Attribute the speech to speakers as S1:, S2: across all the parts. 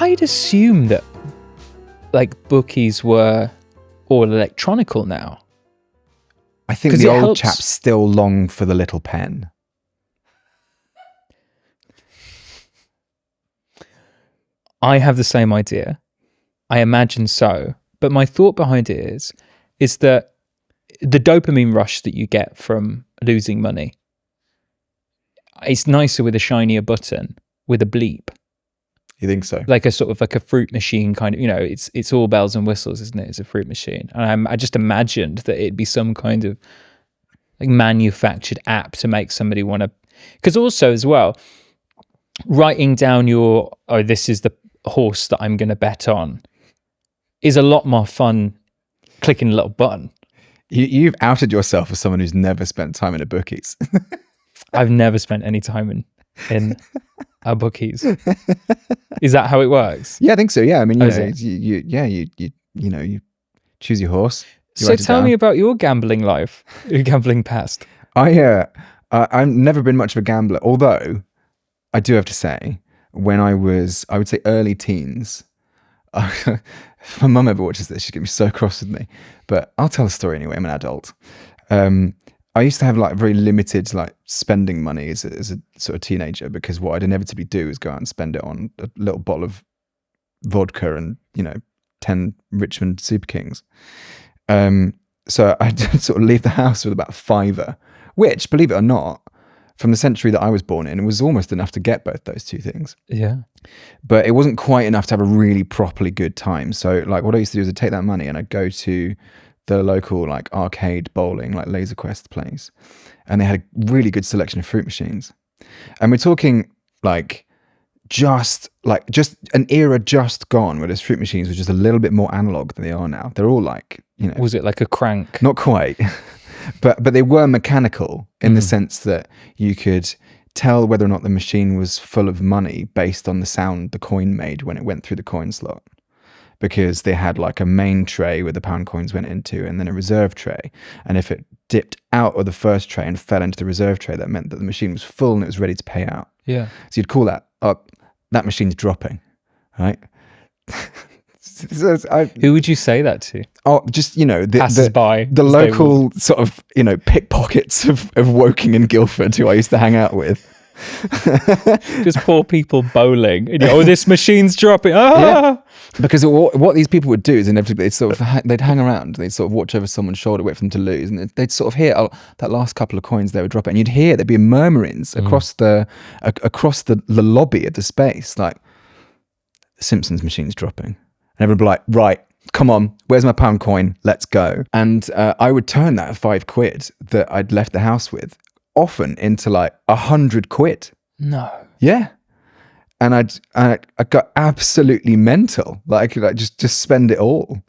S1: I'd assume that like bookies were all electronical now.
S2: I think the old chaps still long for the little pen.
S1: I have the same idea. I imagine so. But my thought behind it is that the dopamine rush that you get from losing money, it's nicer with a shinier button, with a bleep.
S2: You think so?
S1: Like a sort of like a fruit machine kind of, it's all bells and whistles, isn't it? It's a fruit machine. And I just imagined that it'd be some kind of like manufactured app to make somebody want to, because also as well, writing down this is the horse that I'm going to bet on is a lot more fun clicking a little button.
S2: You've outed yourself as someone who's never spent time in a bookies.
S1: I've never spent any time in a bookies. Is that how it works?
S2: Yeah, I think so. Yeah, I mean, you choose your horse.
S1: So tell me about your gambling life, your gambling past.
S2: I've never been much of a gambler, although I do have to say, when I would say early teens, if my mum ever watches this, she's going to be so cross with me, but I'll tell the story anyway. I'm an adult. I used to have like very limited like spending money as a sort of teenager, because what I'd inevitably do is go out and spend it on a little bottle of vodka and 10 Richmond Super Kings. So I'd sort of leave the house with about £5, which, believe it or not, from the century that I was born in, it was almost enough to get both those two things.
S1: Yeah.
S2: But it wasn't quite enough to have a really properly good time. So like what I used to do is I'd take that money and I'd go to the local like arcade bowling, like Laser Quest place. And they had a really good selection of fruit machines. And we're talking like just an era just gone where those fruit machines were just a little bit more analog than they are now. They're all like,
S1: Was it like a crank?
S2: Not quite. But they were mechanical in the sense that you could tell whether or not the machine was full of money based on the sound the coin made when it went through the coin slot. Because they had like a main tray where the pound coins went into, and then a reserve tray. And if it dipped out of the first tray and fell into the reserve tray, that meant that the machine was full and it was ready to pay out.
S1: Yeah.
S2: So you'd call that up, that machine's dropping, right?
S1: Who would you say that to?
S2: Oh, just,
S1: the
S2: local sort of, pickpockets of Woking and Guildford who I used to hang out with.
S1: Just poor people bowling. And this machine's dropping. Ah!
S2: Yeah. Because what these people would do is inevitably they'd hang around. They'd sort of watch over someone's shoulder, wait for them to lose, and they'd sort of hear that last couple of coins they would drop it, and you'd hear there'd be murmurings across the lobby of the space, like the Simpsons machine's dropping, and everyone would be like, right, come on, where's my pound coin? Let's go. And I would turn that £5 that I'd left the house with often into like £100.
S1: No.
S2: Yeah. And I got absolutely mental. Like I could just spend it all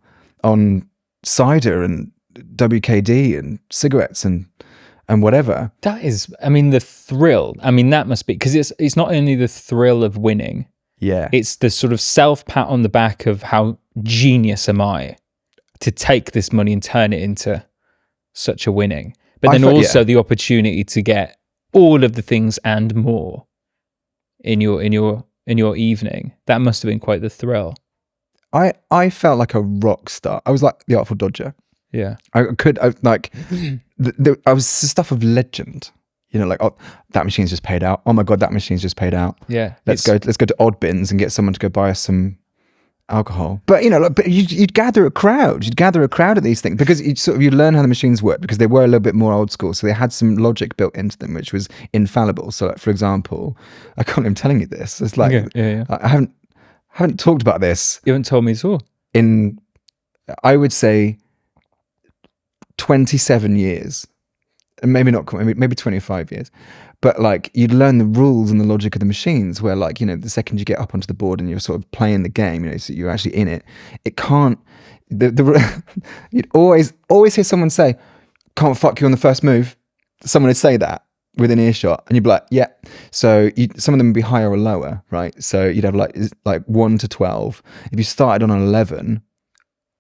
S2: on cider and WKD and cigarettes and whatever.
S1: That is, the thrill. That must be, because it's not only the thrill of winning.
S2: Yeah.
S1: It's the sort of self-pat on the back of how genius am I to take this money and turn it into such a winning. But then also the opportunity to get all of the things and more in your evening. That must have been quite the thrill.
S2: I felt like a rock star. I was like the Artful Dodger.
S1: Yeah.
S2: I was the stuff of legend. Like, oh, that machine's just paid out. Oh my God, that machine's just paid out.
S1: Yeah.
S2: Let's go to Odd Bins and get someone to go buy us some alcohol. But you'd gather a crowd. You'd gather a crowd at these things because you'd learn how the machines work, because they were a little bit more old school. So they had some logic built into them, which was infallible. So, like, for example, I can't even telling you this. It's like I haven't talked about this.
S1: You haven't told me at all.
S2: In, I would say, 27 years. Maybe not, maybe 25 years. But like, you'd learn the rules and the logic of the machines where, like, the second you get up onto the board and you're sort of playing the game, so you're actually in it, it can't, you'd always hear someone say, can't fuck you on the first move. Someone would say that within earshot, and you'd be like, yeah. So some of them would be higher or lower, right? So you'd have like 1 to 12. If you started on an 11,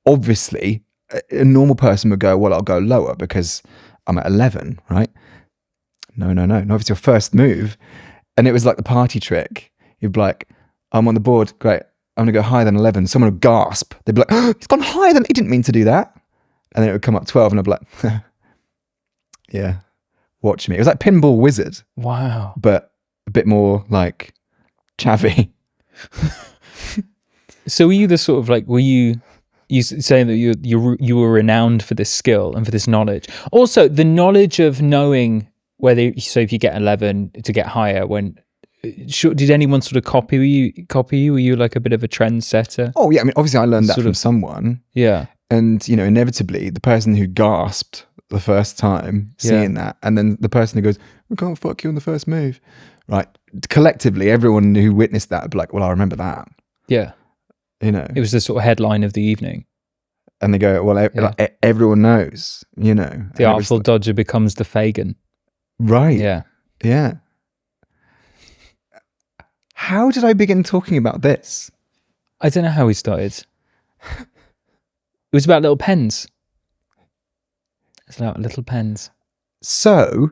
S2: obviously a normal person would go, well, I'll go lower because I'm at 11, right? No, if it's your first move. And it was like the party trick. You'd be like, I'm on the board, great. I'm going to go higher than 11. Someone would gasp. They'd be like, oh, he's gone higher than, he didn't mean to do that. And then it would come up 12 and I'd be like, yeah, watch me. It was like Pinball Wizard.
S1: Wow.
S2: But a bit more like chavvy.
S1: So were you the sort of like, were you saying that you were renowned for this skill and for this knowledge? Also, the knowledge of knowing whether, so if you get 11 to get higher, did anyone sort of copy you? Were you like a bit of a trendsetter?
S2: Oh yeah, I mean, obviously I learned that from someone.
S1: Yeah.
S2: And, you know, inevitably the person who gasped the first time seeing that, and then the person who goes, we can't fuck you on the first move. Right. Collectively, everyone who witnessed that would be like, well, I remember that.
S1: Yeah.
S2: You know.
S1: It was the sort of headline of the evening.
S2: And they go, well, like, everyone knows, you know.
S1: The Artful Dodger becomes the Fagin.
S2: Right.
S1: Yeah.
S2: Yeah. How did I begin talking about this?
S1: I don't know how we started. It was about little pens. It's about little pens.
S2: So,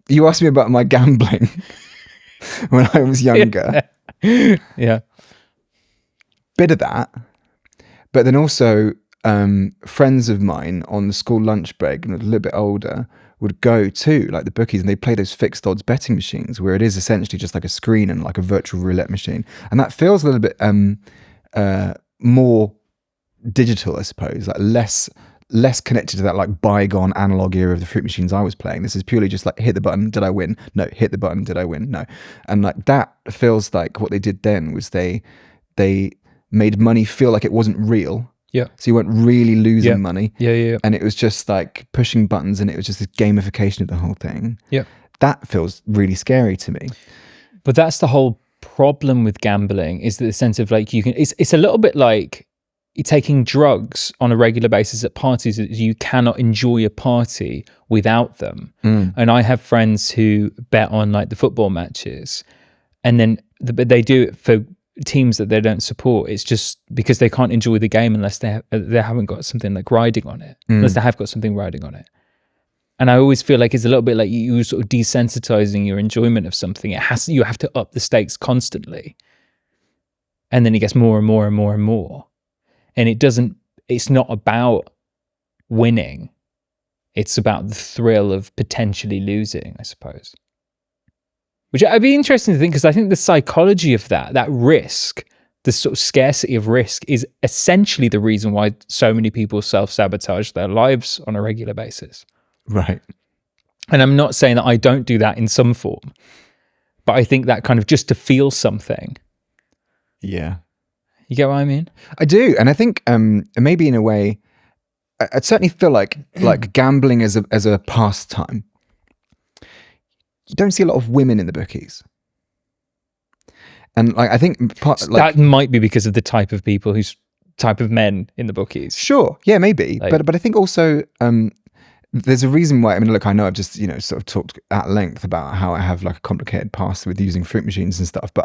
S2: you asked me about my gambling when I was younger.
S1: Yeah.
S2: Bit of that. But then also, friends of mine on the school lunch break, and a little bit older, would go to like the bookies and they play those fixed odds betting machines where it is essentially just like a screen and like a virtual roulette machine. And that feels a little bit more digital, I suppose, like less connected to that like bygone analog era of the fruit machines I was playing. This is purely just like hit the button, did I win? No. Hit the button, did I win? No. And like that feels like what they did then was they made money feel like it wasn't real.
S1: Yeah.
S2: So you weren't really losing money.
S1: Yeah.
S2: And it was just like pushing buttons and it was just this gamification of the whole thing.
S1: Yeah.
S2: That feels really scary to me.
S1: But that's the whole problem with gambling, is the sense of like it's a little bit like taking drugs on a regular basis at parties. You cannot enjoy a party without them. And I have friends who bet on like the football matches, and then they do it for teams that they don't support. It's just because they can't enjoy the game unless they haven't got something like riding on it, unless they have got something riding on it. And I always feel like it's a little bit like you sort of desensitizing your enjoyment of something. You have to up the stakes constantly, and then it gets more and more and more and more. And it's not about winning. It's about the thrill of potentially losing, I suppose. Which I'd be interesting to think, because I think the psychology of that risk, the sort of scarcity of risk, is essentially the reason why so many people self-sabotage their lives on a regular basis.
S2: Right.
S1: And I'm not saying that I don't do that in some form, but I think that kind of just to feel something.
S2: Yeah.
S1: You get what I mean?
S2: I do. And I think maybe in a way, I certainly feel like gambling as a pastime. You don't see a lot of women in the bookies. And like I think
S1: that might be because of the type of people type of men in the bookies.
S2: Sure. Yeah, maybe. But I think also there's a reason why. I mean, look, I know I've just sort of talked at length about how I have like a complicated past with using fruit machines and stuff. But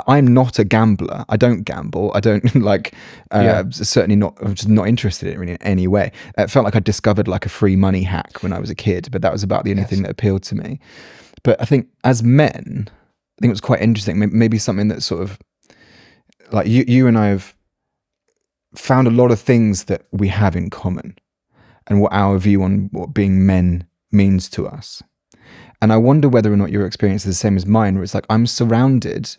S2: I'm not a gambler. I don't gamble. I don't certainly not. I'm just not interested in it in any way. It felt like I discovered like a free money hack when I was a kid, but that was about the only thing that appealed to me. But I think as men, I think it was quite interesting. Maybe something that sort of like you and I have found a lot of things that we have in common, and what our view on what being men means to us. And I wonder whether or not your experience is the same as mine, where it's like I'm surrounded,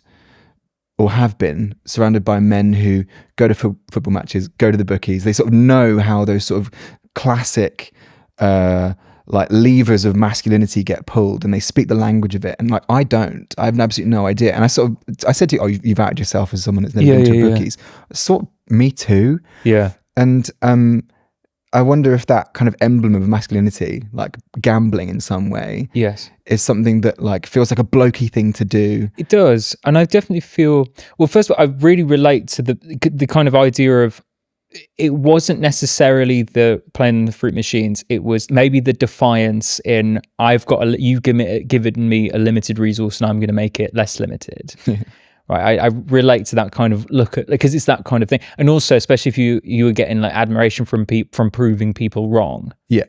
S2: or have been surrounded by men who go to football matches, go to the bookies. They sort of know how those sort of classic like levers of masculinity get pulled, and they speak the language of it. And like I don't. I have absolutely no idea. And I said to you, oh, you've outed yourself as someone that's never been to bookies. Sort of me too.
S1: Yeah.
S2: And I wonder if that kind of emblem of masculinity, like gambling in some way, is something that like feels like a blokey thing to do.
S1: It does. And I definitely feel, well, first of all, I really relate to the kind of idea of, it wasn't necessarily the playing the fruit machines. It was maybe the defiance in, you've given me a limited resource and I'm going to make it less limited. Right, I relate to that kind of look at, because it's that kind of thing, and also especially if you were getting like admiration from proving people wrong. Yeah,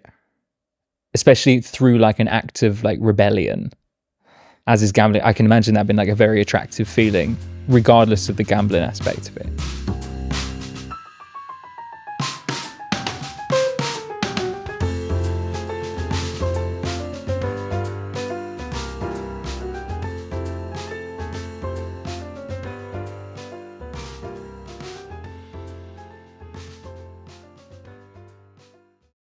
S1: especially through like an act of like rebellion, as is gambling. I can imagine that being like a very attractive feeling regardless of the gambling aspect of it.